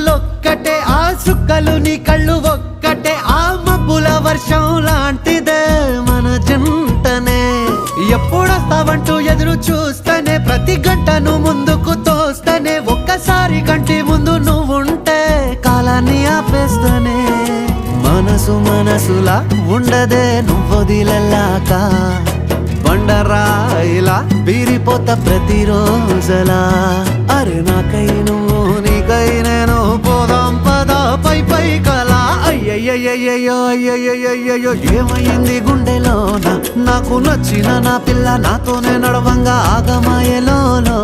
మబ్బులొక్కటే ఆ సుక్కలు నీ కళ్ళు ఒక్కటే ఆ మబ్బుల వర్షం లాంటిదే మన జంటనే ఎప్పుడొస్తావంటూ ఎదురు చూస్తేనే ప్రతి గంటను ముందుకు తోస్తేనే ఒక్కసారి కంటి ముందు నువ్వుంటే కాలాన్ని ఆపేస్తేనే మనసులా ఉండదే నువ్వొదిలెళ్ళాక బండరాయిలా బీరిపోత ప్రతిరోజలా అరే నాకై నువ్వు నీకై నేను పోదాం పద పై కలా అయ్యయ్యయ్యో అయ్యయ్యయ్యో ఏమైంది గుండెలోన నాకు నచ్చిన నా పిల్ల నాతోనే నడవంగా ఆగమాయలోనా